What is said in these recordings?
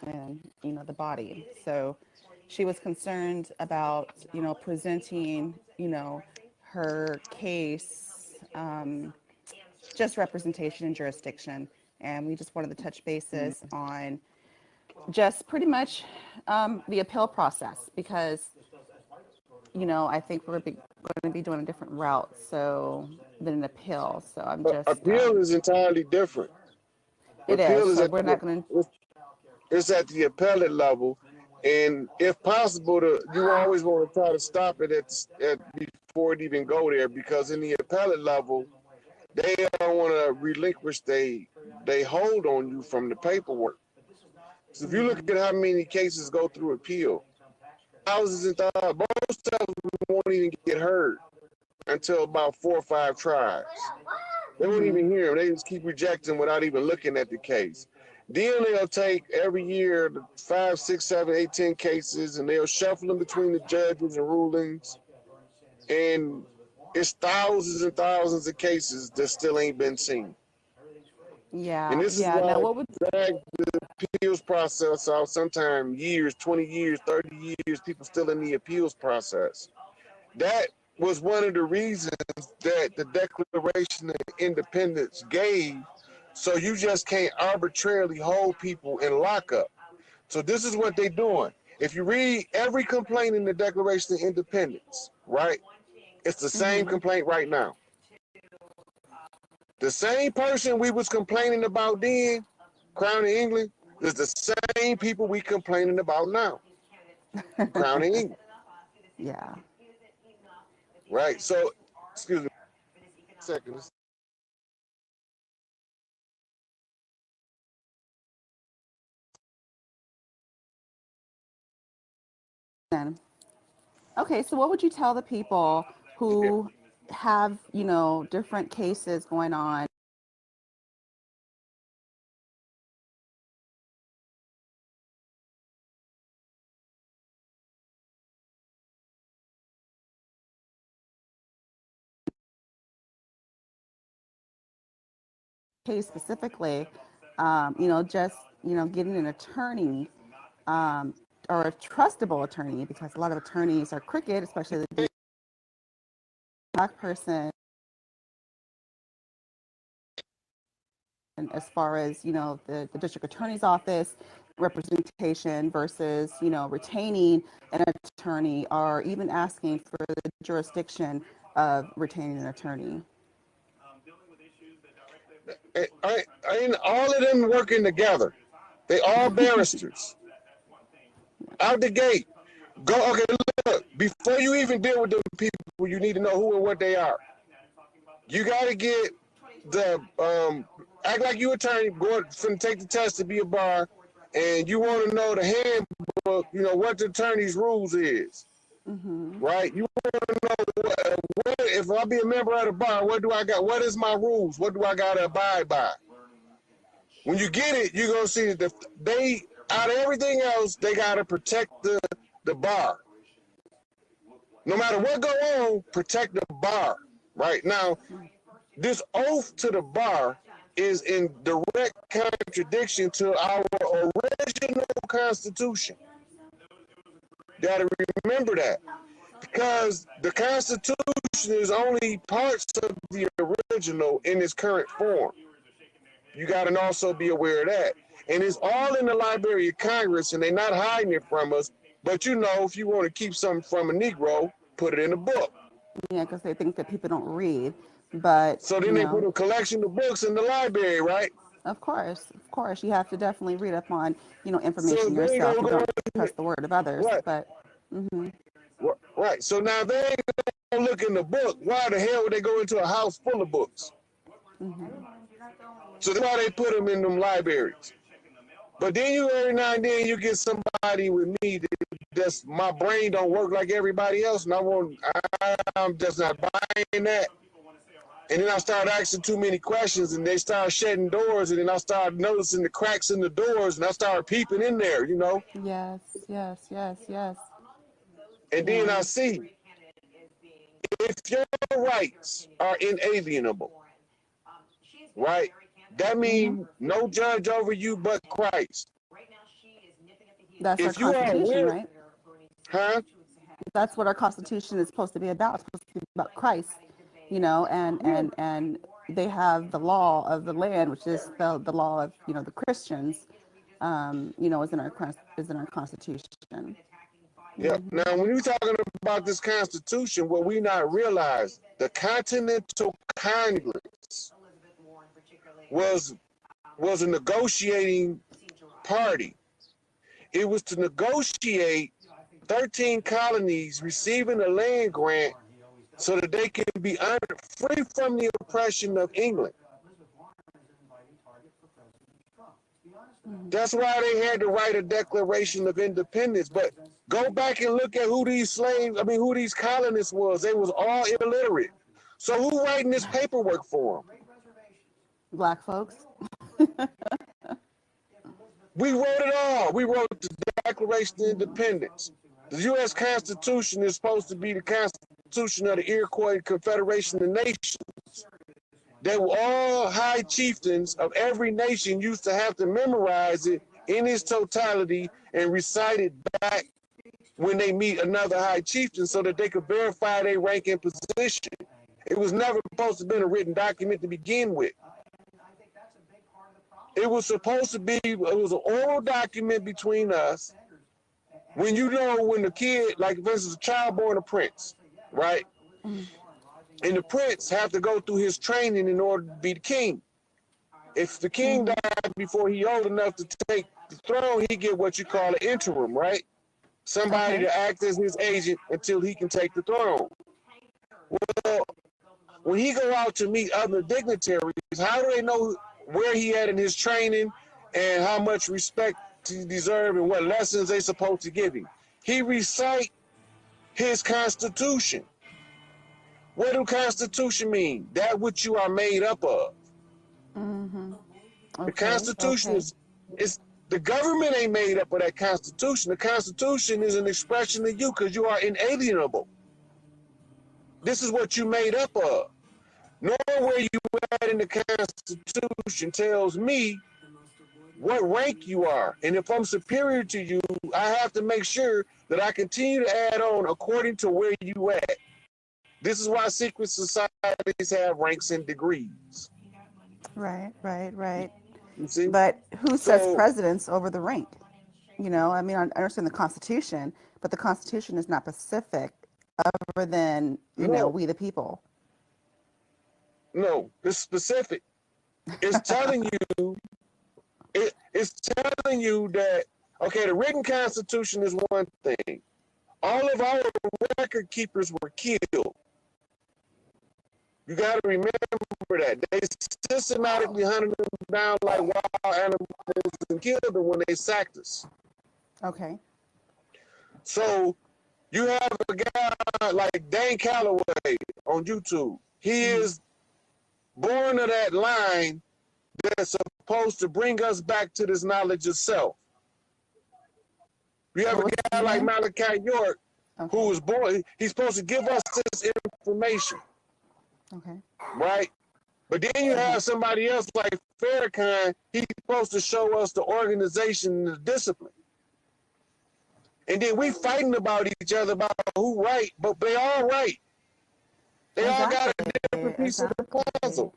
within, the body. So she was concerned about, presenting, her case, just representation and jurisdiction. And we just wanted to touch bases on just pretty much the appeal process because, I think we're going to be doing a different route than an appeal. So I'm just. Appeal is entirely different. It appeal is. is So at we're not going to. it's at the appellate level, and if possible, you always want to try to stop it at before it even go there, because in the appellate level, they don't want to relinquish they hold on you from the paperwork. So if you look at how many cases go through appeal, thousands and thousands, most of them won't even get heard until about 4 or 5 tries. They won't even hear them. They just keep rejecting without even looking at the case. Then they'll take every year 5, 6, 7, 8, 10 cases, and they'll shuffle them between the judges and rulings. And it's thousands and thousands of cases that still ain't been seen. Yeah. And this is Yeah. why Now, what would. drag the appeals process out sometimes years, 20 years, 30 years, people still in the appeals process. That was one of the reasons that the Declaration of Independence gave. So you just can't arbitrarily hold people in lockup. So this is what they're doing. If you read every complaint in the Declaration of Independence, right, it's the same complaint right now. The same person we was complaining about then, Crown of England, is the same people we complaining about now, Crown of England. Yeah. Right. So, excuse me a second. Okay, so what would you tell the people who have, different cases going on? Case specifically, just, getting an attorney or a trustable attorney, because a lot of attorneys are crooked, especially the black person. And as far as, the district attorney's office representation versus, retaining an attorney or even asking for the jurisdiction of retaining an attorney. And all of them working together. They all barristers. Out the gate. Go, okay, look, before you even deal with the people, you need to know who and what they are. You got to get the, act like you attorney, go and take the test to be a bar, and you want to know the handbook, what the attorney's rules is. Right? You want to know what if I be a member of the bar, what do I got? What is my rules? What do I got to abide by? When you get it, you're going to see that they, out of everything else, they got to protect the bar. No matter what go on, protect the bar. Right? Now, this oath to the bar is in direct contradiction to our original Constitution. You got to remember that. Because the Constitution is only parts of the original in its current form. You got to also be aware of that. And it's all in the Library of Congress, and they're not hiding it from us. But if you want to keep something from a Negro, put it in a book. Yeah, because they think that people don't read. But so then they put a collection of books in the library, right? Of course, you have to definitely read up on, information yourself. You don't trust the word of others. Right. But right. So now they ain't gonna look in the book. Why the hell would they go into a house full of books? So that's why they put them in them libraries. But then every now and then you get somebody with me that's my brain don't work like everybody else, and I'm just not buying that. And then I start asking too many questions, and they start shutting doors, and then I start noticing the cracks in the doors, and I start peeping in there, Yes. And then I see if your rights are inalienable, right? That means no judge over you but Christ. That's our If you are Constitution, aware, right? huh? That's what our Constitution is supposed to be about. It's supposed to be about Christ, Yeah, and they have the law of the land, which is the law of the Christians, is in our Constitution. yeah. Now, when you're talking about this Constitution, what we not realize, the Continental Congress was was a negotiating party. It was to negotiate 13 colonies receiving a land grant so that they can be free from the oppression of England. That's why they had to write a Declaration of Independence. But go back and look at who these who these colonists was. They was all illiterate. So who writing this paperwork for them? Black folks. We wrote it all. We wrote the Declaration of Independence. The U.S. Constitution is supposed to be the Constitution of the Iroquois Confederation of Nations. They were all high chieftains of every nation used to have to memorize it in its totality and recite it back when they meet another high chieftain so that they could verify their rank and position. It was never supposed to have been a written document to begin with. It was supposed to be, it was an oral document between us. When the kid, like for instance, a child born a prince, right? And the prince have to go through his training in order to be the king. If the king died before he old enough to take the throne, he get what you call an interim, right? Somebody to act as his agent until he can take the throne. Well, when he go out to meet other dignitaries, how do they know where he at in his training and how much respect he deserve and what lessons they supposed to give him? He recite his Constitution. What do Constitution mean? That which you are made up of. The Constitution is the government ain't made up of that Constitution. The Constitution is an expression of you because you are inalienable. This is what you made up of. Knowing where you at in the Constitution tells me what rank you are. And if I'm superior to you, I have to make sure that I continue to add on according to where you at. This is why secret societies have ranks and degrees. Right. You see? But who sets So, precedence over the rank? I understand the Constitution, but the Constitution is not specific other than, no, we the people. no, it's specific. It's telling you, it's telling you that, okay, the written Constitution is one thing. All of our record keepers were killed. You got to remember that. They systematically hunted them down like wild animals and killed them when they sacked us. Okay. So you have a guy like Dan Calloway on YouTube. He is born of that line that's supposed to bring us back to this knowledge of self. You have a guy like Malachi York who was born, he's supposed to give us this information. Okay. Right? But then you have somebody else like Farrakhan, he's supposed to show us the organization and the discipline. And then we fighting about each other about who right, but they all right. They all got a different piece of the puzzle.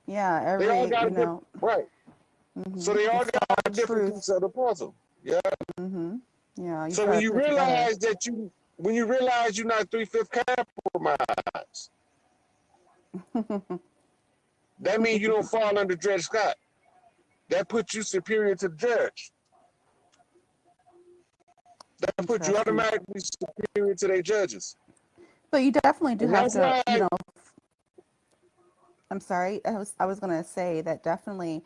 Yeah, they all got a different, right. So they all got a different piece of the puzzle. Yeah. Yeah. So when you realize you're not 3/5 compromised, that means you don't fall under Dred Scott. That puts you superior to the judge. That puts you automatically superior to their judges. But you definitely do have to, I'm sorry. I was going to say that definitely,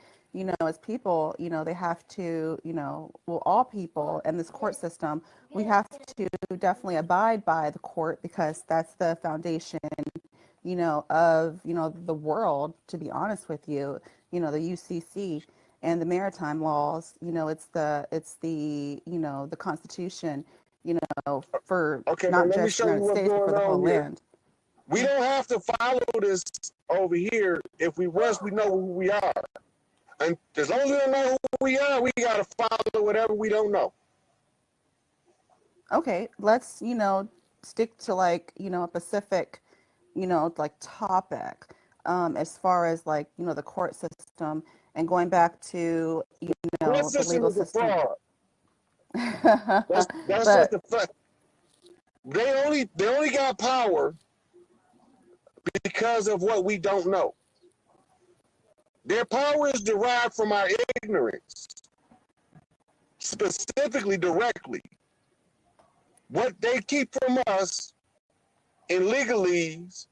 as people, they have to, all people in this court system, we have to definitely abide by the court because that's the foundation, of, the world, to be honest with you, the UCC and the maritime laws, it's the, the Constitution, for not just the United States, but for the whole land. We don't have to follow this over here if we know who we are. And as long as we don't know who we are, we got to follow whatever we don't know. Okay, let's, stick to like, a specific, like topic, as far as like, the court system and going back to, Court the system legal is a system. fraud. That's just But the fact. They only got power because of what we don't know. Their power is derived from our ignorance, specifically directly. What they keep from us in legalese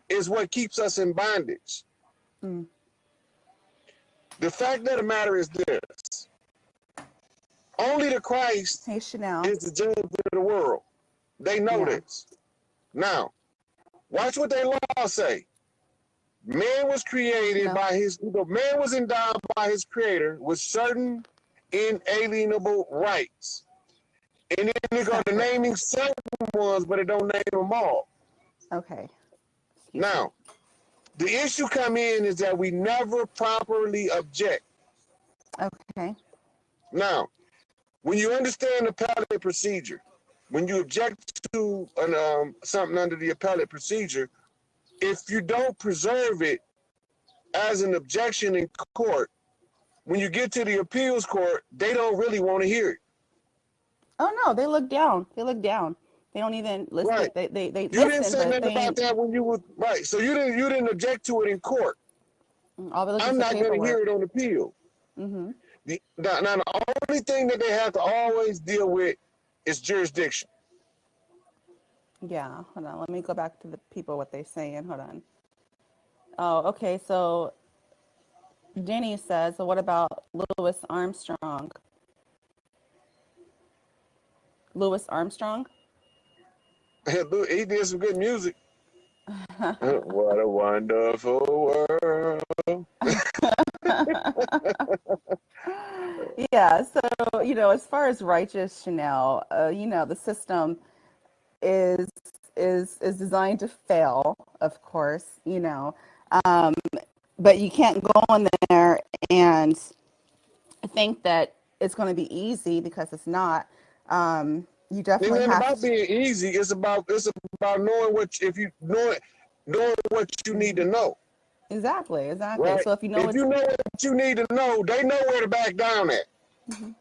is what keeps us in bondage. mm, The fact of the matter is this: only the Christ hey, Chanel. is the judge of the world. They know Yeah. this. Now, watch what their law say. Man was created No. by man was endowed by his creator with certain inalienable rights. And then they go to Separate. naming certain ones, but it don't name them all. Okay. Excuse me. Now, the issue come in is that we never properly object. Okay. Now, when you understand the appellate procedure, when you object to something under the appellate procedure, if you don't preserve it as an objection in court, when you get to the appeals court, they don't really want to hear it. Oh no, they look down. They look down. They don't even listen. Right. They You didn't listen, say but nothing they about ain't. that when you were right. So you didn't object to it in court. All they look is I'm the not going to hear paperwork. it on appeal. Mm-hmm. Now, the only thing that they have to always deal with is jurisdiction. Yeah. Hold on. Let me go back to the people what they're saying. Hold on. Oh, okay. So Jenny says, so what about Louis Armstrong? Louis Armstrong? He did some good music. What a wonderful world. Yeah. So, as far as righteous Chanel, the system is is designed to fail, of course, um, but you can't go in there and think that it's going to be easy because it's not. You It definitely ain't have about to. being easy. It's about knowing knowing what you need to Mhm. know. Exactly, exactly. Right? So if you know If it's, you know what you need to know, they know where to back down at. mhm.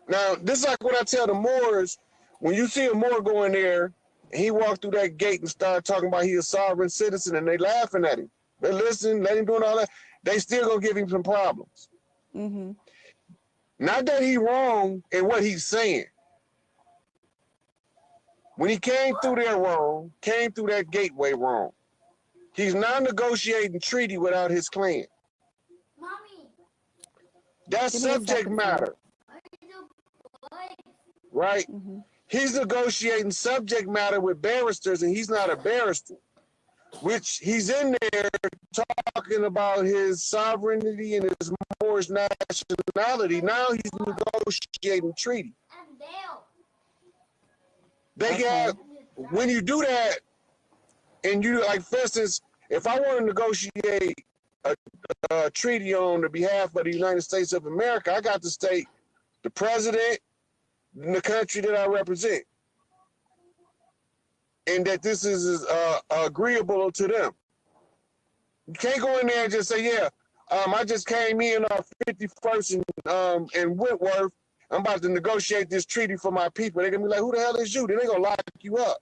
Now, this is like what I tell the Moors. When you see a Moor go in there, and he walked through that gate and started talking about he a sovereign citizen, and they laughing at him. They listen, let him doing all that. They still gonna give him some problems. Mhm. Not that he wrong in what he's saying. When he came through there wrong, came through that gateway wrong. He's not negotiating treaty without his clan. Mommy, That's Give me a subject second, son. matter, right? Mhm. He's negotiating subject matter with barristers, and he's not a barrister. Which he's in there talking about his sovereignty and his Moorish nationality. Now he's negotiating treaty. and Dale. They Okay. got when you do that, and you like, for instance, if I want to negotiate a treaty on the behalf of the United States of America, I got to state the president and the country that I represent, and that this is agreeable to them. You can't go in there and just say, yeah, I just came in on 51st and Whitworth. I'm about to negotiate this treaty for my people. They're going to be like, who the hell is you? Then they're going to lock you up.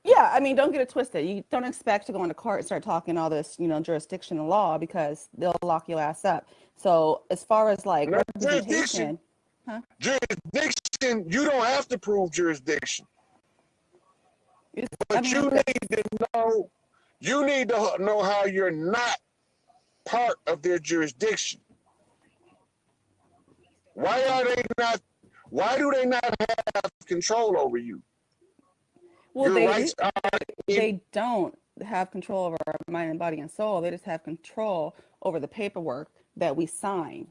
Yeah, I mean, don't get it twisted. You don't expect to go into court and start talking all this, jurisdiction and law because they'll lock your ass up. So as far as like Not jurisdiction. representation, huh? Jurisdiction, you don't have to prove jurisdiction. I But mean, that's you need to know how you're not part of their jurisdiction. Why do they not have control over you? well, Your rights are in, they don't have control over our mind and body and soul. They just have control over the paperwork that we sign.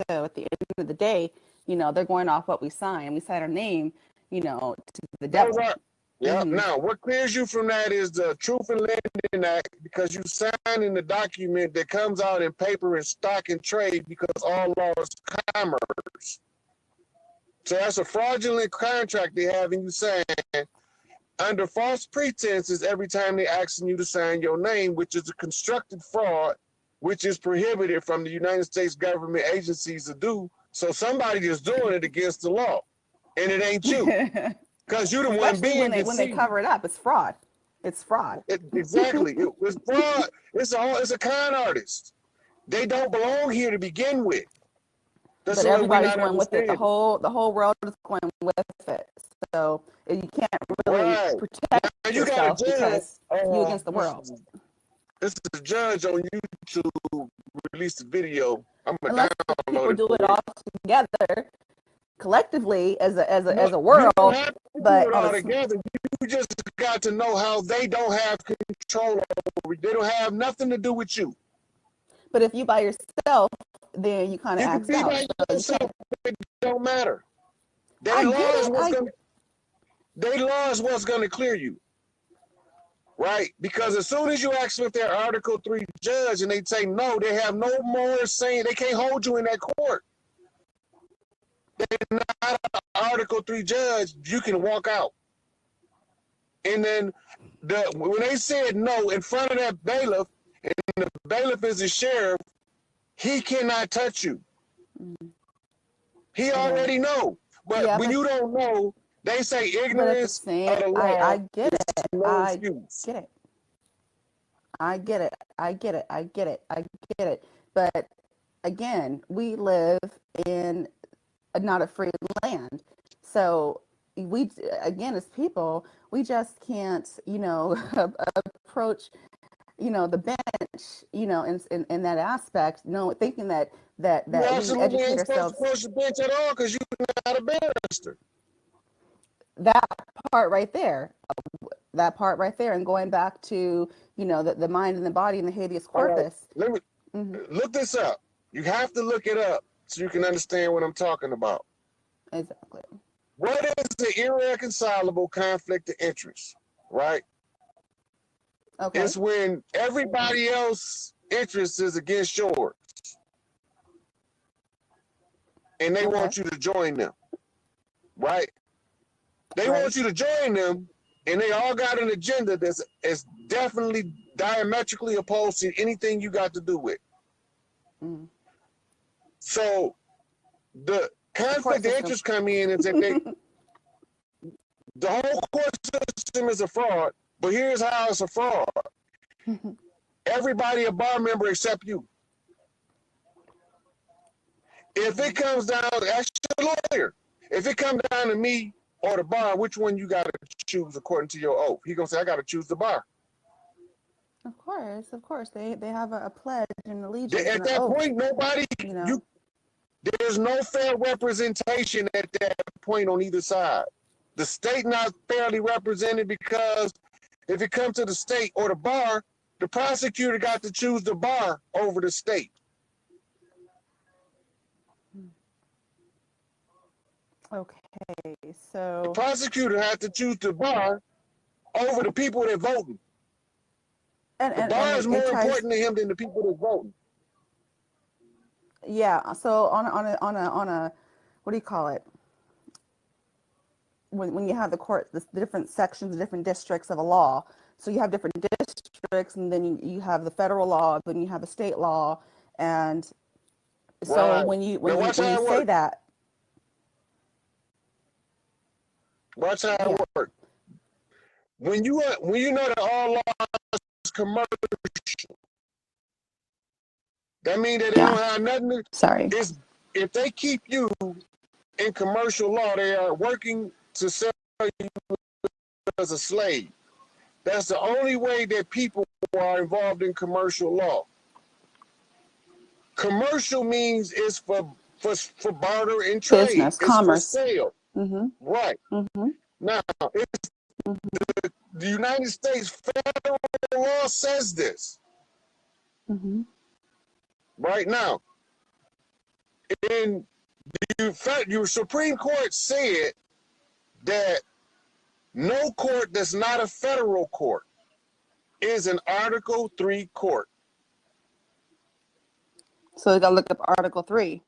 So at the end of the day, they're going off what we sign. We sign our name, to the those devil. are, yeah. Hmm. Now, what clears you from that is the Truth in Lending Act, because you sign in the document that comes out in paper and stock and trade, because all law is commerce. So that's a fraudulent contract they have in you saying under false pretenses every time they're asking you to sign your name, which is a constructed fraud, which is prohibited from the United States government agencies to do. So somebody is doing it against the law, and it ain't you, because you're the one Especially being when they deceived. cover it up. It's fraud. It's fraud. Exactly. It was fraud. It's a con artist. They don't belong here to begin with. That's But what we're everybody's not going with it. The understanding. whole world is going with it. So you can't really Right. protect Now you got a yourself judge. because you against the world. This is a judge on YouTube released a video. I'm gonna Unless download people it do for it you. all together collectively as No, a you don't world, have to do but it on all a together. You just got to know how they don't have control over it. They don't have nothing to do with you. but if you by yourself, then you kind of You can axed be out. by So you yourself. can't. It don't matter. I They get law is it. what's gonna clear you, right? Because as soon as you ask them if they're Article 3 judge and they say no, they have no more saying. They can't hold you in that court. They're not an Article 3 judge. You can walk out. And then when they said no in front of that bailiff, and the bailiff is the sheriff, he cannot touch you. He Yeah. already know. But Yeah, when you don't know, they say but at the ignorance same, of the law I get is it. no I excuse. get it. I get it. I get it. I get it. I get it. But again, we live in not a free land. So we, again, as people, we just can't, approach, the bench, in that aspect, thinking You that we absolutely educate ain't supposed to ourselves. push the bench at all because you're not a barrister. That part right there, and going back to, the mind and the body and the habeas All right, corpus. let me look this up. You have to look it up so you can understand what I'm talking about. Exactly. What is the irreconcilable conflict of interest, right? Okay. It's when everybody else's interest is against yours and they Okay. want you to join them, right? They Right. want you to join them and they all got an agenda that's definitely diametrically opposed to anything you got to do with. Mm. So the The court conflict of system. interest come in is that the whole court system is a fraud, but here's how it's a fraud. Everybody a bar member except you. If it comes down, ask your lawyer. If it comes down to me or the bar, which one you got to choose according to your oath? He gonna say, I got to choose the bar. Of course, they have a pledge and allegiance At and an that oath. point, nobody, there's no fair representation at that point on either side. The state not fairly represented because if it comes to the state or the bar, the prosecutor got to choose the bar over the state. Okay, The so prosecutor had to choose the bar over the people that voting. The bar is it more tries, important to him than the people that voting. yeah. So on a what do you call it? When you have the court, the different sections, the different districts of a law. So you have different districts, and then you have the federal law, then you have the state law, and so Right. Now watch when you how it say works. that, Watch how it yeah. works. When you know that all law is commercial, that means that they Yeah. don't have nothing to, Sorry. if they keep you in commercial law, they are working to sell you as a slave. That's the only way that people are involved in commercial law. Commercial means it's for barter and trade. Business, It's for commerce. sale. Mm-hmm. Right. Mm-hmm. Now, it's the United States federal law says this. Mm-hmm. Right now. In your Supreme Court said that no court that's not a federal court is an Article 3 court. So you gotta look up Article 3.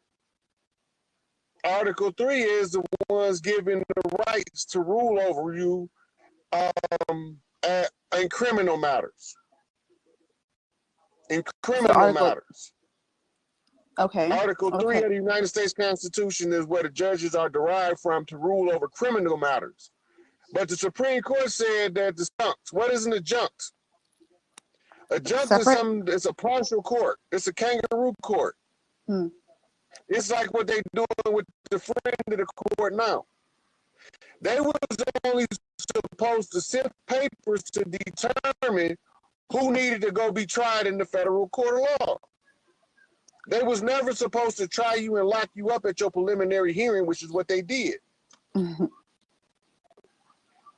Article 3 is the ones given the rights to rule over you in criminal matters. In So criminal Article, matters. okay, Article 3 okay, of the United States Constitution is where the judges are derived from to rule over criminal matters. But the Supreme Court said that the adjuncts, what is an adjunct? Adjunct is separate. it's a partial court. It's a kangaroo court. Hmm. It's like what they doing with the friend of the court now. They was only supposed to send papers to determine who needed to go be tried in the federal court of law. They was never supposed to try you and lock you up at your preliminary hearing, which is what they did.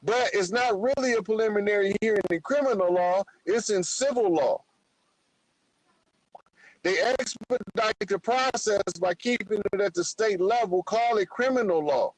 But it's not really a preliminary hearing in criminal law, it's in civil law. They expedite the process by keeping it at the state level, call it criminal law.